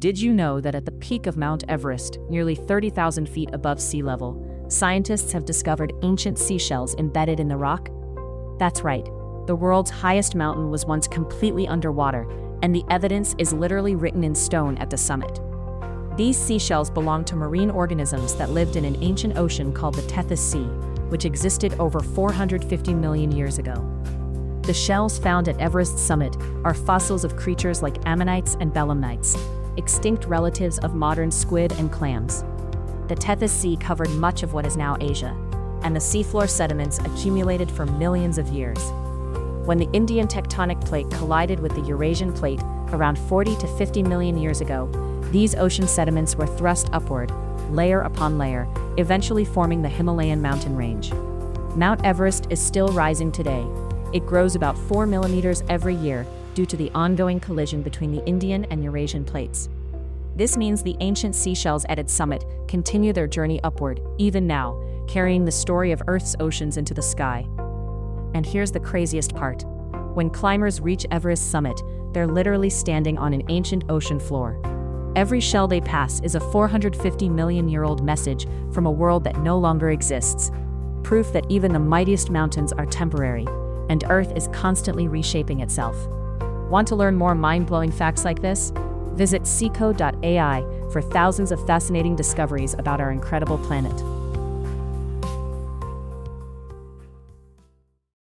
Did you know that at the peak of Mount Everest, nearly 30,000 feet above sea level, scientists have discovered ancient seashells embedded in the rock? That's right. The world's highest mountain was once completely underwater, and the evidence is literally written in stone at the summit. These seashells belong to marine organisms that lived in an ancient ocean called the Tethys Sea, which existed over 450 million years ago. The shells found at Everest's summit are fossils of creatures like ammonites and belemnites, extinct relatives of modern squid and clams. The Tethys Sea covered much of what is now Asia, and the seafloor sediments accumulated for millions of years. When the Indian tectonic plate collided with the Eurasian plate around 40 to 50 million years ago, these ocean sediments were thrust upward, layer upon layer, eventually forming the Himalayan mountain range. Mount Everest is still rising today. It grows about 4 millimeters every year due to the ongoing collision between the Indian and Eurasian plates. This means the ancient seashells at its summit continue their journey upward, even now, carrying the story of Earth's oceans into the sky. And here's the craziest part. When climbers reach Everest's summit, they're literally standing on an ancient ocean floor. Every shell they pass is a 450 million-year-old message from a world that no longer exists. Proof that even the mightiest mountains are temporary, and Earth is constantly reshaping itself. Want to learn more mind-blowing facts like this? Visit Sikho.ai for thousands of fascinating discoveries about our incredible planet.